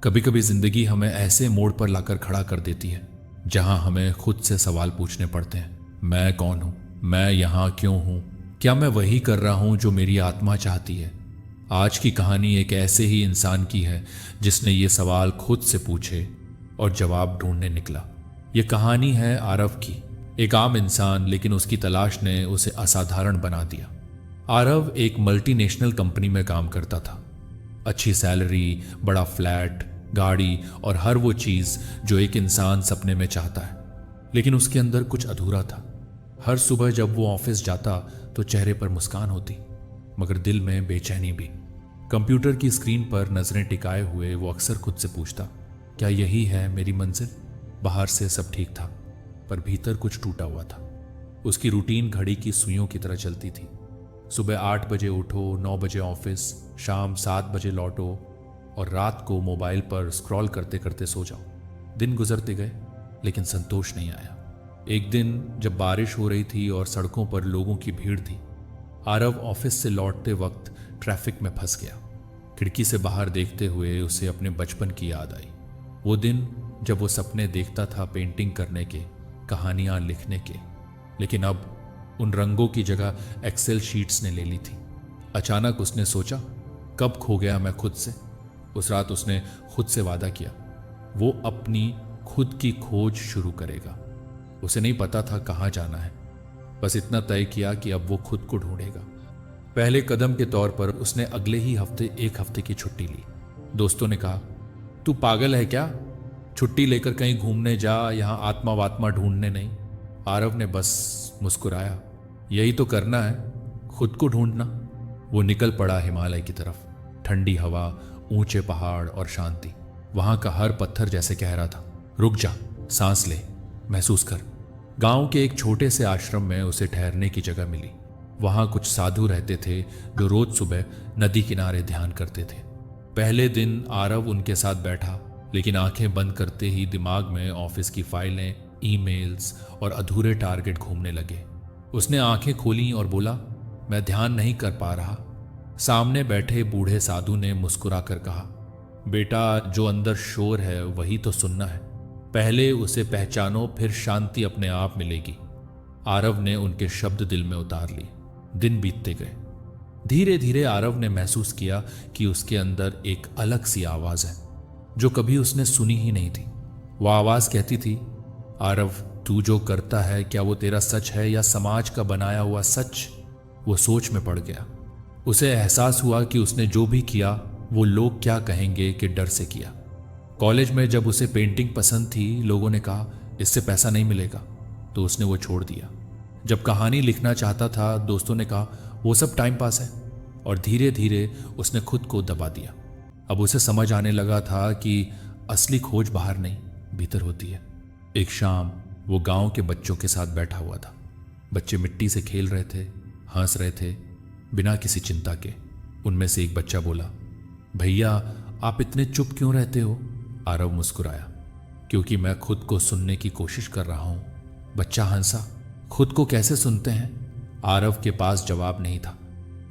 कभी कभी जिंदगी हमें ऐसे मोड़ पर लाकर खड़ा कर देती है जहां हमें खुद से सवाल पूछने पड़ते हैं। मैं कौन हूं? मैं यहां क्यों हूं? क्या मैं वही कर रहा हूं जो मेरी आत्मा चाहती है? आज की कहानी एक ऐसे ही इंसान की है जिसने ये सवाल खुद से पूछे और जवाब ढूंढने निकला। ये कहानी है आरव की। एक आम इंसान, लेकिन उसकी तलाश ने उसे असाधारण बना दिया। आरव एक मल्टीनेशनल कंपनी में काम करता था। अच्छी सैलरी, बड़ा फ्लैट, गाड़ी और हर वो चीज जो एक इंसान सपने में चाहता है। लेकिन उसके अंदर कुछ अधूरा था। हर सुबह जब वो ऑफिस जाता तो चेहरे पर मुस्कान होती, मगर दिल में बेचैनी भी। कंप्यूटर की स्क्रीन पर नजरें टिकाए हुए वो अक्सर खुद से पूछता, क्या यही है मेरी मंजिल? बाहर से सब ठीक था, पर भीतर कुछ टूटा हुआ था। उसकी रूटीन घड़ी की सुइयों की तरह चलती थी। सुबह 8 बजे उठो, 9 बजे ऑफिस, शाम 7 बजे लौटो और रात को मोबाइल पर स्क्रॉल करते करते सो जाओ। दिन गुजरते गए, लेकिन संतोष नहीं आया। एक दिन जब बारिश हो रही थी और सड़कों पर लोगों की भीड़ थी, आरव ऑफिस से लौटते वक्त ट्रैफिक में फंस गया। खिड़की से बाहर देखते हुए उसे अपने बचपन की याद आई। वो दिन जब वो सपने देखता था पेंटिंग करने के, कहानियां लिखने के, लेकिन अब उन रंगों की जगह एक्सेल शीट्स ने ले ली थी। अचानक उसने सोचा, कब खो गया मैं खुद से। उस रात उसने खुद से वादा किया, वो अपनी खुद की खोज शुरू करेगा। उसे नहीं पता था कहाँ जाना है, बस इतना तय किया कि अब वो खुद को ढूंढेगा। पहले कदम के तौर पर उसने अगले ही हफ्ते 1 हफ्ते की छुट्टी ली। दोस्तों ने कहा, तू पागल है क्या? छुट्टी लेकर कहीं घूमने जा, यहाँ आत्मा वात्मा ढूंढने नहीं। आरव ने बस मुस्कुराया, यही तो करना है, खुद को ढूंढना। वो निकल पड़ा हिमालय की तरफ। ठंडी हवा, ऊंचे पहाड़ और शांति। वहां का हर पत्थर जैसे कह रहा था, रुक जा, सांस ले, महसूस कर। गांव के एक छोटे से आश्रम में उसे ठहरने की जगह मिली। वहां कुछ साधु रहते थे जो रोज सुबह नदी किनारे ध्यान करते थे। पहले दिन आरव उनके साथ बैठा, लेकिन आंखें बंद करते ही दिमाग में ऑफिस की फाइलें, ईमेल्स और अधूरे टारगेट घूमने लगे। उसने आंखें खोली और बोला, मैं ध्यान नहीं कर पा रहा। सामने बैठे बूढ़े साधु ने मुस्कुरा कर कहा, बेटा, जो अंदर शोर है वही तो सुनना है। पहले उसे पहचानो, फिर शांति अपने आप मिलेगी। आरव ने उनके शब्द दिल में उतार लिए। दिन बीतते गए। धीरे धीरे आरव ने महसूस किया कि उसके अंदर एक अलग सी आवाज है जो कभी उसने सुनी ही नहीं थी। वह आवाज कहती थी, आरव, तू जो करता है, क्या वो तेरा सच है या समाज का बनाया हुआ सच? वो सोच में पड़ गया। उसे एहसास हुआ कि उसने जो भी किया वो लोग क्या कहेंगे के डर से किया। कॉलेज में जब उसे पेंटिंग पसंद थी, लोगों ने कहा इससे पैसा नहीं मिलेगा, तो उसने वो छोड़ दिया। जब कहानी लिखना चाहता था, दोस्तों ने कहा वो सब टाइम पास है, और धीरे धीरे उसने खुद को दबा दिया। अब उसे समझ आने लगा था कि असली खोज बाहर नहीं, भीतर होती है। एक शाम वो गांव के बच्चों के साथ बैठा हुआ था। बच्चे मिट्टी से खेल रहे थे, हंस रहे थे, बिना किसी चिंता के। उनमें से एक बच्चा बोला, भैया, आप इतने चुप क्यों रहते हो? आरव मुस्कुराया, क्योंकि मैं खुद को सुनने की कोशिश कर रहा हूं। बच्चा हंसा, खुद को कैसे सुनते हैं? आरव के पास जवाब नहीं था,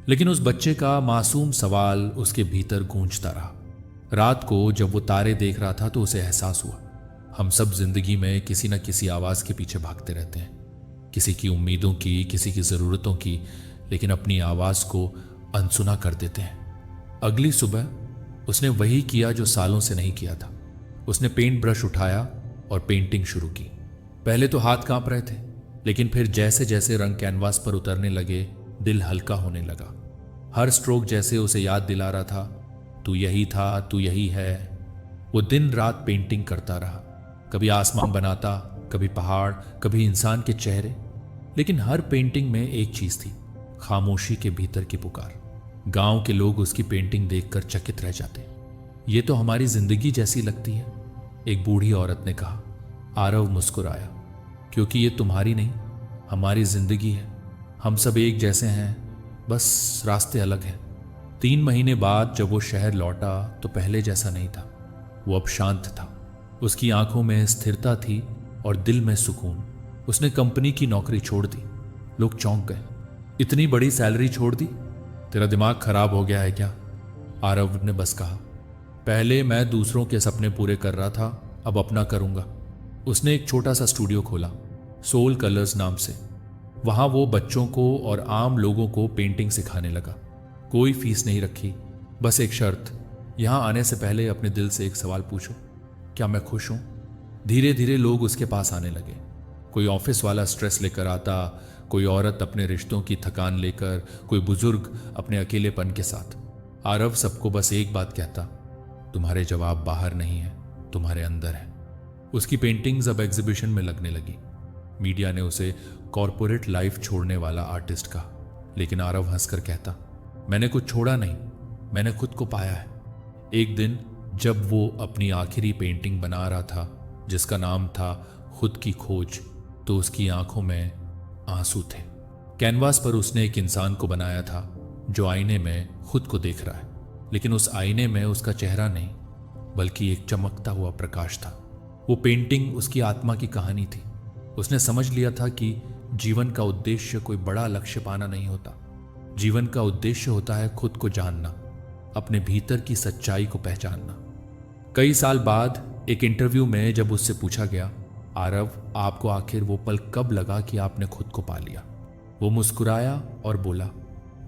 लेकिन उस बच्चे का मासूम सवाल उसके भीतर गूंजता रहा। रात को जब वो तारे देख रहा था तो उसे एहसास हुआ, हम सब जिंदगी में किसी न किसी आवाज के पीछे भागते रहते हैं, किसी की उम्मीदों की, किसी की जरूरतों की, लेकिन अपनी आवाज को अनसुना कर देते हैं। अगली सुबह उसने वही किया जो सालों से नहीं किया था। उसने पेंट ब्रश उठाया और पेंटिंग शुरू की। पहले तो हाथ कांप रहे थे, लेकिन फिर जैसे जैसे रंग कैनवास पर उतरने लगे, दिल हल्का होने लगा। हर स्ट्रोक जैसे उसे याद दिला रहा था, तू यही था, तू यही है। वो दिन रात पेंटिंग करता रहा, कभी आसमान बनाता, कभी पहाड़, कभी इंसान के चेहरे। लेकिन हर पेंटिंग में एक चीज थी, खामोशी के भीतर की पुकार। गांव के लोग उसकी पेंटिंग देखकर चकित रह जाते। ये तो हमारी जिंदगी जैसी लगती है, एक बूढ़ी औरत ने कहा। आरव मुस्कुराया, क्योंकि ये तुम्हारी नहीं, हमारी जिंदगी है। हम सब एक जैसे हैं, बस रास्ते अलग हैं। 3 महीने बाद जब वो शहर लौटा तो पहले जैसा नहीं था। वो अब शांत था। उसकी आंखों में स्थिरता थी और दिल में सुकून। उसने कंपनी की नौकरी छोड़ दी। लोग चौंक गए, इतनी बड़ी सैलरी छोड़ दी? तेरा दिमाग खराब हो गया है क्या? आरव ने बस कहा, पहले मैं दूसरों के सपने पूरे कर रहा था, अब अपना करूंगा। उसने एक छोटा सा स्टूडियो खोला, सोल कलर्स नाम से। वहां वो बच्चों को और आम लोगों को पेंटिंग सिखाने लगा। कोई फीस नहीं रखी, बस एक शर्त, यहां आने से पहले अपने दिल से एक सवाल पूछो, क्या मैं खुश हूं? धीरे धीरे लोग उसके पास आने लगे। कोई ऑफिस वाला स्ट्रेस लेकर आता, कोई औरत अपने रिश्तों की थकान लेकर, कोई बुजुर्ग अपने अकेलेपन के साथ। आरव सबको बस एक बात कहता, तुम्हारे जवाब बाहर नहीं है, तुम्हारे अंदर है। उसकी पेंटिंग्स अब एग्जीबिशन में लगने लगी। मीडिया ने उसे कॉरपोरेट लाइफ छोड़ने वाला आर्टिस्ट कहा, लेकिन आरव हंसकर कहता, मैंने कुछ छोड़ा नहीं, मैंने खुद को पाया है। एक दिन जब वो अपनी आखिरी पेंटिंग बना रहा था, जिसका नाम था खुद की खोज, तो उसकी आंखों में आंसू थे। कैनवास पर उसने एक इंसान को बनाया था जो आईने में खुद को देख रहा है, लेकिन उस आईने में उसका चेहरा नहीं, बल्कि एक चमकता हुआ प्रकाश था। वो पेंटिंग उसकी आत्मा की कहानी थी। उसने समझ लिया था कि जीवन का उद्देश्य कोई बड़ा लक्ष्य पाना नहीं होता। जीवन का उद्देश्य होता है खुद को जानना, अपने भीतर की सच्चाई को पहचानना। कई साल बाद एक इंटरव्यू में जब उससे पूछा गया, आरव, आपको आखिर वो पल कब लगा कि आपने खुद को पा लिया? वो मुस्कुराया और बोला,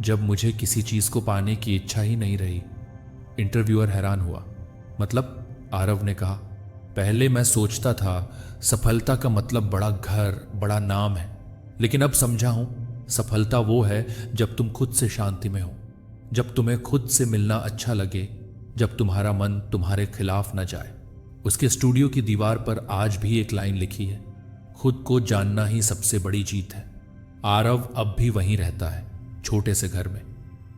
जब मुझे किसी चीज को पाने की इच्छा ही नहीं रही। इंटरव्यूअर हैरान हुआ। मतलब? आरव ने कहा, पहले मैं सोचता था सफलता का मतलब बड़ा घर, बड़ा नाम है, लेकिन अब समझा हूं सफलता वो है जब तुम खुद से शांति में हो, जब तुम्हें खुद से मिलना अच्छा लगे, जब तुम्हारा मन तुम्हारे खिलाफ न जाए। उसके स्टूडियो की दीवार पर आज भी एक लाइन लिखी है, खुद को जानना ही सबसे बड़ी जीत है। आरव अब भी वहीं रहता है, छोटे से घर में,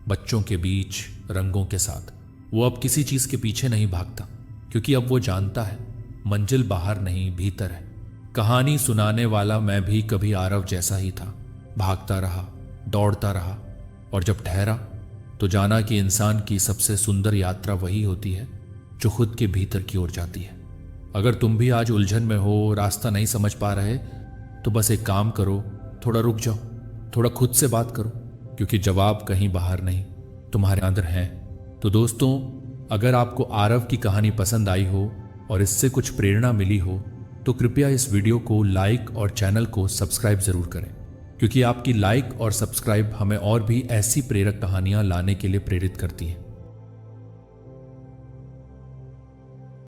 बच्चों के बीच, रंगों के साथ। वो अब किसी चीज के पीछे नहीं भागता, क्योंकि अब वो जानता है मंजिल बाहर नहीं, भीतर है। कहानी सुनाने वाला मैं भी कभी आरव जैसा ही था, भागता रहा, दौड़ता रहा, और जब ठहरा तो जाना कि इंसान की सबसे सुंदर यात्रा वही होती है जो खुद के भीतर की ओर जाती है। अगर तुम भी आज उलझन में हो, रास्ता नहीं समझ पा रहे, तो बस एक काम करो, थोड़ा रुक जाओ, थोड़ा खुद से बात करो, क्योंकि जवाब कहीं बाहर नहीं, तुम्हारे अंदर हैं। तो दोस्तों, अगर आपको आरव की कहानी पसंद आई हो और इससे कुछ प्रेरणा मिली हो, तो कृपया इस वीडियो को लाइक और चैनल को सब्सक्राइब जरूर करें, क्योंकि आपकी लाइक और सब्सक्राइब हमें और भी ऐसी प्रेरक कहानियां लाने के लिए प्रेरित करती हैं।